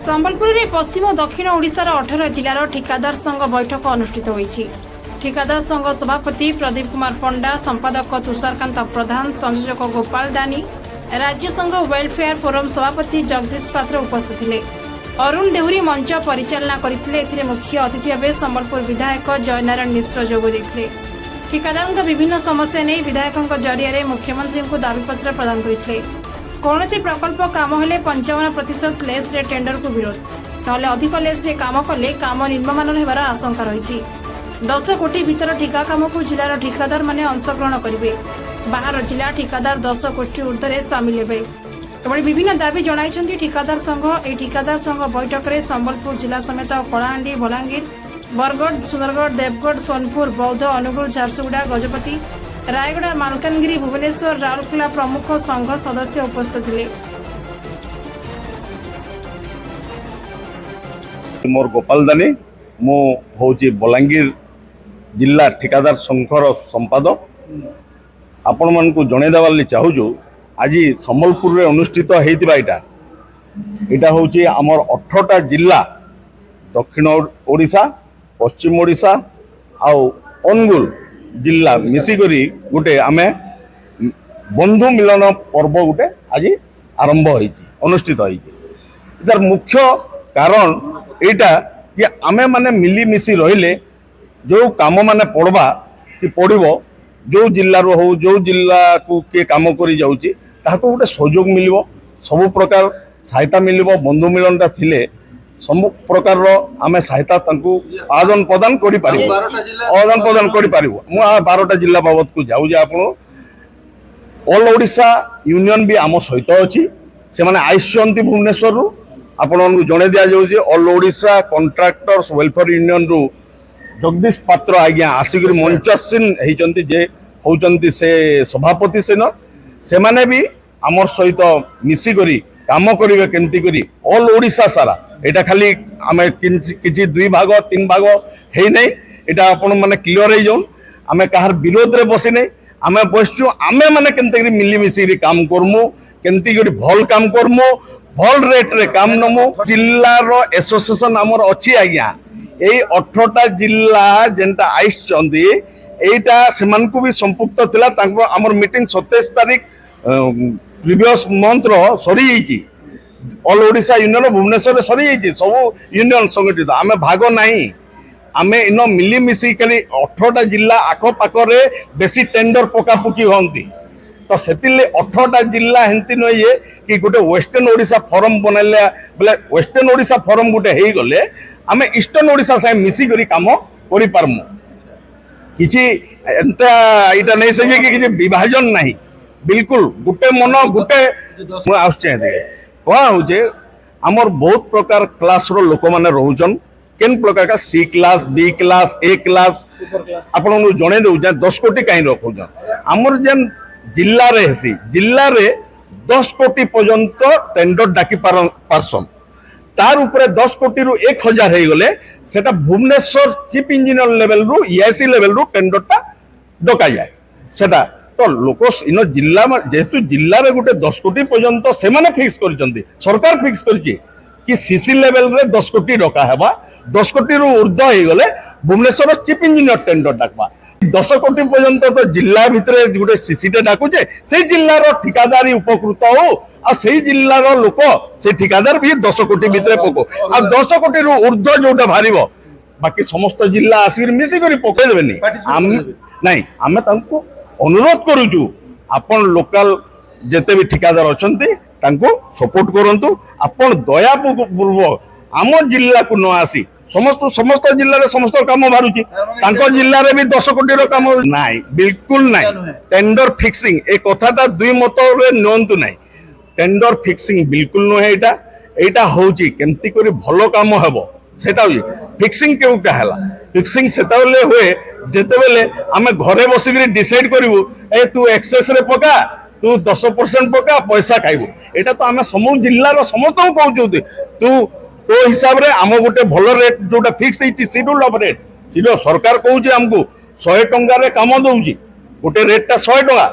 संबलपुर में पश्चिम और दक्षिण ओडिशार 18 जिलार ठिकादार संघ बैठक अनुष्ठित होईछि। ठिकादार संघ सभापति प्रदीप कुमार पंडा, संपादक तुषारकांत प्रधान, संयोजक गोपाल दानी, राज्य संघ वेलफेयर फोरम सभापति जगदीश पात्र उपस्थित थिले। अरुण देहुरी मंच परिचालना करथिले। एथिरे मुख्य अतिथि भाव संबलपुर विधायक जयनारायण मिश्र जोग देथिले। ठिकादार विभिन्न समस्या नहीं विधायकों जरिया मुख्यमंत्री को दाबीपत्र प्रदान करथिले। कौनसी प्रकल्प काम हेले 55% लेस रे टेंडर को विरोध, नहले अधिक लेस रे काम कले काम निम्नमान हेबार आशंका रही। 10 कोटी भीतर ठिका काम को जिलार ठिकादार माने अंशग्रहण करेंगे। बाहर जिला ठिकादार 10 कोटी ऊर्ध्वे सामिल हेबे। एभली विभिन्न दाबी जणाइछन्ति ठिकादार संघ। ए ठिकादार संघ बैठक में संबलपुर जिला समेत कलाहांडी, बलांगीर, बरगढ़, सुंदरगढ़, देवगढ़, सोनपुर, बौद्ध, अनुगुल, झारसुगुड़ा, गजपति, रायगढ़, मालकानगिरी, भुवनेश्वर, राउरकेला प्रमुख संघ सदस्य उपस्थित थे। मोर गोपाल दानी, मु होची बलांगीर जिला ठिकादार संघर संपादक। आपण मन को जणे देवाली चाहूछु आज संबलपुर रे अनुष्ठित हेतिबा इटा होची हमर 18टा जिला दक्षिण ओडिशा, पश्चिम ओडिशा आउ अनुगुल जिला मिसिकरी गोटे आमे बंधु मिलन पर्व गोटे आज आरंभ होईची, अनुष्ठित होईची। इधर मुख्य कारण एटा कि आमे माने मिली मिसी रहिले जो काम माने पड़वा कि पड़िबो, जो जिल्ला रो हो, जो जिल्ला को के काम करी जाउची ताको गोटे सहयोग मिलिबो, सब प्रकार सहायता मिलिबो। बंधु मिलनटा थिले सब प्रकार आमे सहायता आदान प्रदान करि पारिबो, आदान प्रदान करि पारिबो। मु 12टा जिला बाबत को जाउ जे आपण ऑल ओडिशा यूनियन भी आम सहित अछि। से माने आइसंती भुवनेश्वर रु आपण जणे दिया जाउ जे all Odisha contractors welfare union रु जगदीश पात्र आज्ञा आसिक मंचासीन होइचंती जे होउचंती से सभापति से माने भी आमर सहित मिसी करी काम करिवे। केंती करी ऑल ओडिशा सारा एटा खाली आमे किछि 2 भाग 3 भाग हेइ नै, एटा आपण माने क्लियर हे जोन। आमे कहार विरोध रे बसी नै, आमे बसछु आमे माने केंते करी मिली मिसी रे काम करमु, केंती करी भल काम करमु, भल रेट रे काम नमु। जिल्ला रो एसोसिएशन हमर अछि आज्ञा। एई 18टा जिल्ला जेंटा आइस चंदी एटा सेमान को भी संपुक्त थिला। तांको हमर मीटिंग 27 तारिख प्रीवियस मंथ रो सरी जाइछि। ऑल ओडिशा यूनियन भुवनेश्वर सरी जाइछि। सब यूनियन संगठित आमे भाग नाही। आमे इन मिली मिसी करी 18टा जिल्ला आखो पाखरे बेसी टेंडर पकापुकी होंती। तो सेतिले 18टा जिल्ला हेंती नये कि गोटे वेस्टर्न ओडिशा फोरम बनैले बोले वेस्टर्न ओडिशा फोरम गोटे हेइ गले आमे ईस्टर्न ओडिशा से मिसी करी काम करि पारमु। किछि एंता इटा नै से कि किछि विभाजन नाही, बिल्कुल गोटे मन गोटे आउछे दे कोन होजे। हमर बहुत प्रकार क्लास रो लोक माने रहउछन। केन प्रकार का सी क्लास, बी क्लास, ए क्लास आपन जणे दउ जे 10 कोटी काई रखउछन। हमर जेन जिल्ला रे हेसी जिल्ला रे 10 कोटी पर्यंत टेंडर डाकी पारसन। तार ऊपर 10 कोटी रु 1000 हे गले सेटा भुवनेश्वर चीफ इंजीनियर लेवल रु ईआईसी लेवल रु टेंडर टा डका जाय। सेटा तो लोक इन जिला जेहेतु जिल्ला रे गोटे 10 कोटी पर्यंत से माने फिक्स करिसंती, सरकार फिक्स करिछि कि सीसी लेवल रे 10 कोटी डका हेबा। 10 कोटी रु ऊर्ध्व हे गले भुवनेश्वर चीफ इंजीनियर टेंडर डाकबा। 10 कोटी पर्यंत तो जिला भितरे गोटे सीसी टे डाकुचे से जिल्लार ठिकादारी उपकृत हो आ से जिल्लार लोक से ठिकादार भी 10 कोटी भितरे पको आ 10 कोटी रु ऊर्ध्व जोटा भारिबो बाकी समस्त जिल्ला आसिर मिसी करी पकै देबेनी। नहीं आमे तांको अनुरोध करूछु आपण लोकल जेते भी ठिकादार अछंती तांको सपोर्ट करंतु। आपण दयापूर्वक आम जिल्ला को न आसी समस्त जिल्ला रे समस्त काम बारुची तांको जिल्ला रे भी 10 कोटी रो काम नाही, बिल्कुल नाही। टेंडर फिक्सिंग ए कथाटा दुई मत रे नंतु नाही। टेंडर फिक्सिंग बिल्कुल न है। एटा होची केमती करी भलो काम हेबो सेटा होई। फिक्सिंग केउटा हला फिक्सिंग सेताले होए जेते बेले आमे घरे बसिकरी डिसाइड करिवु ए तू एक्सेस रे पका, तू 10% पका, पैसा खाइबु। एटा तो आमे समू जिल्ला रो समस्त को कहउछु तू तो हिसाब रे आम गोटे भलो रेट जोटा फिक्स होइछि शेड्यूल ऑफ रेट सिलो सरकार कहउछि हमकु 100 टंका रे काम दउछि। गोटे रेट टा 100 टंका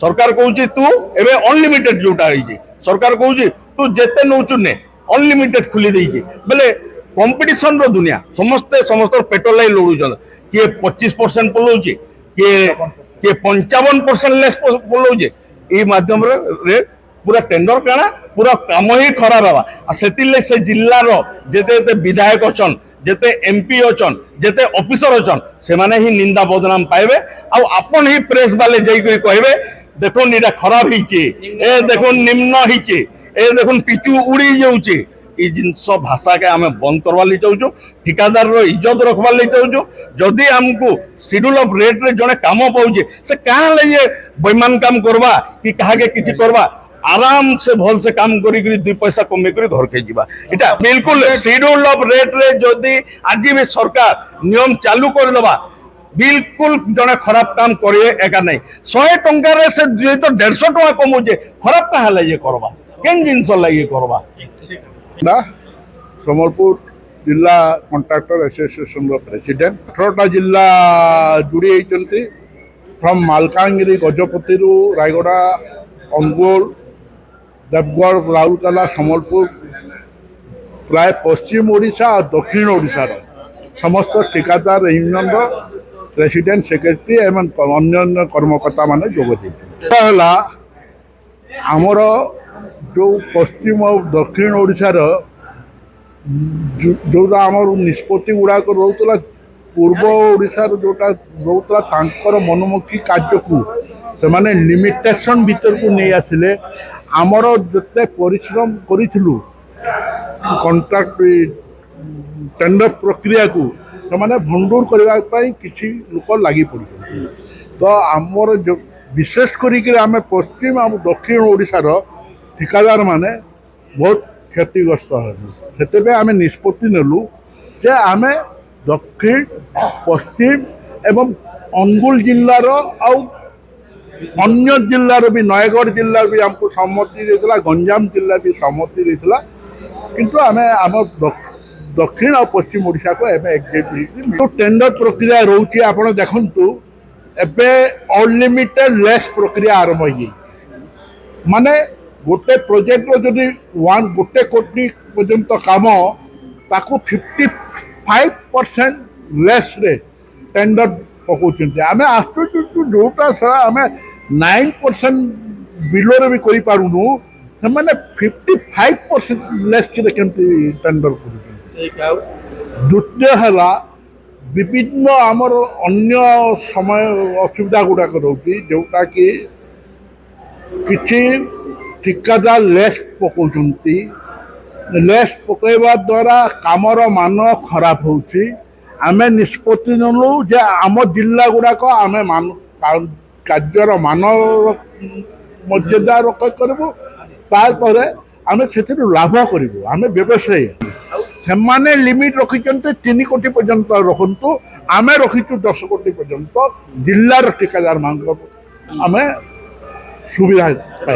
सरकार कहउछि तू एबे अनलिमिटेड जोटा होइछि सरकार कहउछि तू जेते नउछु ने अनलिमिटेड खुली देइछे बेले कंपटीशन रो दुनिया समस्ते समस्त पेट्रोल लाई लड़ुछन किए 25% पलोचे किए 55% लेस पलोचे ई माध्यम रे पूरा टेंडर काना पूरा काम ही खराब हवा सेतिले से जिल्लार जेते विधायक अछन जेते एमपी अछन जेते ऑफिसर अछन से माने ही निंदा बदनाम पाइबे आ अपन ही प्रेस वाले जाई कोई कहबे देखो इटा खराब हिचे ए देखो निम्न हिचे ए देखो पिचू उड़ी जाउचे ई जिनस भाषा के आमे बंद करवा ली चाहूँ ठिकादार रो इज्जत रखवा ली चाहूँ जदि हमको शेड्यूल ऑफ रेट रे जने काम पाउजे से कहाँ ले बेईमान काम करवा कि कहा के किछि करवा आराम से भल से काम करी दुई पैसा कमे करी घर के जीवा इटा बिल्कुल शेड्यूल ऑफ रेट रे जदि आज भी सरकार नियम चालू कर देबा बिल्कुल जने खराब काम करे एका नहीं 100 टंका रे से तो 150 टका कमौजे खराब कहाँ लगे करवा केन जिनस लगे करवा ना सम्बलपुर जिला कॉन्ट्रैक्टर एसोसिएशन रो प्रेसिडेंट 18टा जिला जुड़ी होती फ्रॉम मालकानगिरी गजपति रायगड़ा अनुगोल देवगढ़ राउरकेला सम्बलपुर प्राय पश्चिम ओडिशा और दक्षिण ओडिशा समस्त ठिकादार यूनियन प्रेसिडेंट सेक्रेटरी एवं अन्य कर्मकर्ता माने जोग आमर जो पश्चिम और दक्षिण ओडिशार जोटा आमर निष्पत्ति गुड़ाक रोला पूर्व ओडिशार जोटा रोला तांकर मनमुखी कार्य को से माने लिमिटेशन भीतर को नहीं आसिले आमर जिते परिश्रम करिथिलु कॉन्ट्रैक्ट टेंडर प्रक्रिया को से माने भंडूर करबा पई किछि लोक लागि पड़ि तो आमर जो विशेष करिक आमे पश्चिम और दक्षिण ओडिशार ठिकादार माने बहुत क्षतिग्रस्त हेलु से आमे निष्पत्ति नेलु जे आमे दक्षिण पश्चिम एवं अनुगुल जिल्लार आउ अन्य जिल्लार भी नयगढ़ जिल्ला भी हमको सम्मति देला गंजाम जिला भी सम्मति देला किंतु आमे आम दक्षिण और पश्चिम ओडिशा को एबे एग्जिट तो टेंडर प्रक्रिया रोची आपण देखंतु एबे अनलिमिटेड लेस प्रक्रिया आरंभ होई माने गोटे प्रोजेक्ट रो जदि गोटे कोटी पर्यंत काम ताको 55% लेस रे टेंडर पकाउछन्ते आमे आश्चर्य जोटा सारा आमे 9% बिलो रे भी करि पारुनु से माने 55% लेस के केमति टेंडर करूछन्ते द्वितीय हला विभिन्न आमर अन्य समय असुविधा गुड़ा रोची जोटा कि किछि ठिकादार लेस पकाउछन्ती लेस पकैबा द्वारा कामर मान खराब होउछि आमे निष्पत्ति नलु जे आम जिला गुड़ाक आमे मान कार्यर मान मर्यादा रक्षा करूँ तार आमे सेथिरु लाभ करूँ आमे व्यवसायी से लिमिट रखिंट 3 कोटी पर्यंत रखु आमे रखीचु 10 कोटी पर्यंत जिलार ठिकादार मान आमे सुविधा पाए।